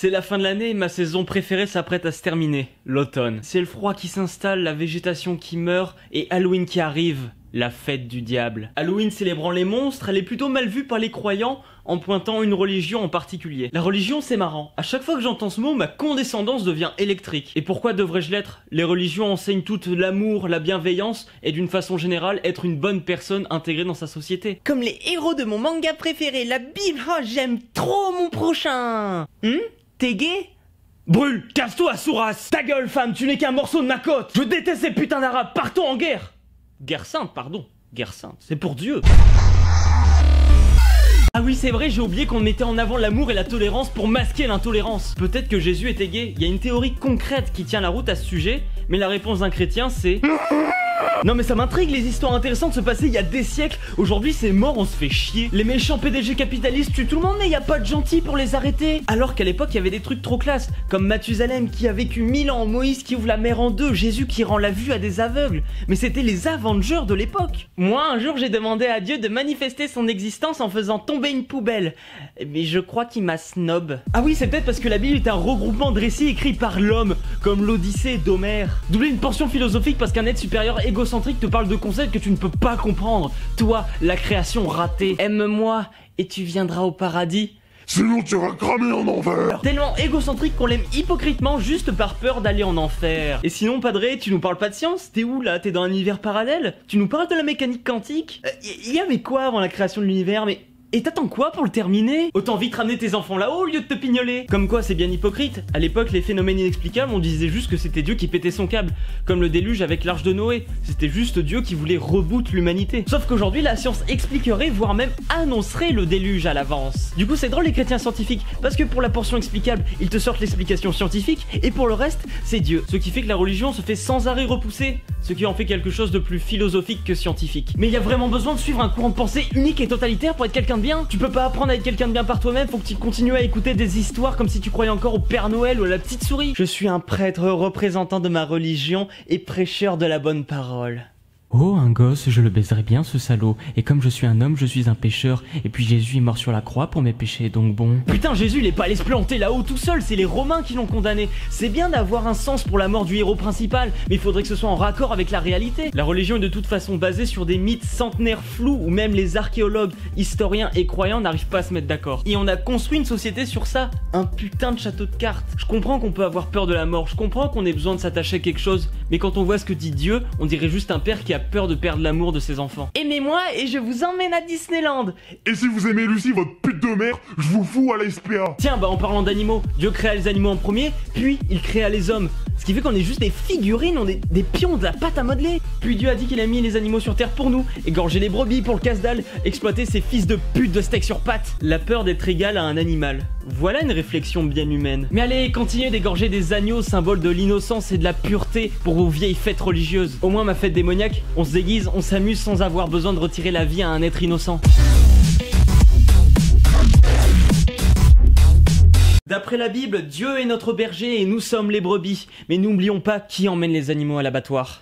C'est la fin de l'année et ma saison préférée s'apprête à se terminer, l'automne. C'est le froid qui s'installe, la végétation qui meurt et Halloween qui arrive. La fête du diable. Halloween célébrant les monstres, elle est plutôt mal vue par les croyants en pointant une religion en particulier. La religion, c'est marrant. À chaque fois que j'entends ce mot, ma condescendance devient électrique. Et pourquoi devrais-je l'être? Les religions enseignent toutes l'amour, la bienveillance et d'une façon générale être une bonne personne intégrée dans sa société. Comme les héros de mon manga préféré, la Bible. Oh, j'aime trop mon prochain. T'es gay? Brûle, casse-toi, Souras. Ta gueule, femme, tu n'es qu'un morceau de ma côte. Je déteste ces putains d'arabes, partons en guerre. Guerre sainte, pardon. Guerre sainte, c'est pour Dieu. Ah oui, c'est vrai, j'ai oublié qu'on mettait en avant l'amour et la tolérance pour masquer l'intolérance. Peut-être que Jésus était gay. Il y a une théorie concrète qui tient la route à ce sujet, mais la réponse d'un chrétien, c'est... Non mais ça m'intrigue, les histoires intéressantes se passaient il y a des siècles. Aujourd'hui c'est mort, on se fait chier. Les méchants PDG capitalistes tuent tout le monde mais y a pas de gentils pour les arrêter. Alors qu'à l'époque il y avait des trucs trop classe, comme Mathusalem qui a vécu 1000 ans, Moïse qui ouvre la mer en deux, Jésus qui rend la vue à des aveugles. Mais c'était les Avengers de l'époque. Moi un jour j'ai demandé à Dieu de manifester son existence en faisant tomber une poubelle. Mais je crois qu'il m'a snob. Ah oui, c'est peut-être parce que la Bible est un regroupement de récits écrits par l'homme, comme l'Odyssée d'Homère. Doubler une portion philosophique parce qu'un être supérieur égocentrique te parle de concepts que tu ne peux pas comprendre. Toi, la création ratée. Aime-moi et tu viendras au paradis. Sinon tu iras cramer en enfer. Tellement égocentrique qu'on l'aime hypocritement juste par peur d'aller en enfer. Et sinon, Padré, tu nous parles pas de science? T'es où là? T'es dans un univers parallèle? Tu nous parles de la mécanique quantique? Y avait quoi avant la création de l'univers? Mais... Et t'attends quoi pour le terminer? Autant vite ramener tes enfants là-haut au lieu de te pignoler. Comme quoi c'est bien hypocrite. À l'époque les phénomènes inexplicables on disait juste que c'était Dieu qui pétait son câble. Comme le déluge avec l'arche de Noé. C'était juste Dieu qui voulait reboot l'humanité. Sauf qu'aujourd'hui la science expliquerait voire même annoncerait le déluge à l'avance. Du coup c'est drôle les chrétiens scientifiques. Parce que pour la portion explicable ils te sortent l'explication scientifique. Et pour le reste c'est Dieu. Ce qui fait que la religion se fait sans arrêt repousser. Ce qui en fait quelque chose de plus philosophique que scientifique. Mais il y a vraiment besoin de suivre un courant de pensée unique et totalitaire pour être quelqu'un de bien? Tu peux pas apprendre à être quelqu'un de bien par toi-même, faut que tu continues à écouter des histoires comme si tu croyais encore au Père Noël ou à la petite souris. Je suis un prêtre représentant de ma religion et prêcheur de la bonne parole. Oh, un gosse, je le baiserais bien ce salaud. Et comme je suis un homme, je suis un pécheur. Et puis Jésus est mort sur la croix pour mes péchés, donc bon. Putain, Jésus il est pas allé se planter là-haut tout seul, c'est les Romains qui l'ont condamné. C'est bien d'avoir un sens pour la mort du héros principal, mais il faudrait que ce soit en raccord avec la réalité. La religion est de toute façon basée sur des mythes centenaires flous où même les archéologues, historiens et croyants n'arrivent pas à se mettre d'accord. Et on a construit une société sur ça, un putain de château de cartes. Je comprends qu'on peut avoir peur de la mort, je comprends qu'on ait besoin de s'attacher à quelque chose, mais quand on voit ce que dit Dieu, on dirait juste un père qui a peur de perdre l'amour de ses enfants. Aimez-moi et je vous emmène à Disneyland. Et si vous aimez Lucie, votre pute de mère, je vous fous à la SPA. Tiens, bah en parlant d'animaux, Dieu créa les animaux en premier, puis il créa les hommes. Ce qui fait qu'on est juste des figurines, on est des pions, de la pâte à modeler. Puis Dieu a dit qu'il a mis les animaux sur terre pour nous, égorger les brebis pour le casse-dalle, exploiter ces fils de pute de steak sur pattes. La peur d'être égal à un animal. Voilà une réflexion bien humaine. Mais allez, continuez d'égorger des agneaux, symbole de l'innocence et de la pureté pour vos vieilles fêtes religieuses. Au moins ma fête démoniaque, on se déguise, on s'amuse sans avoir besoin de retirer la vie à un être innocent. D'après la Bible, Dieu est notre berger et nous sommes les brebis. Mais n'oublions pas qui emmène les animaux à l'abattoir.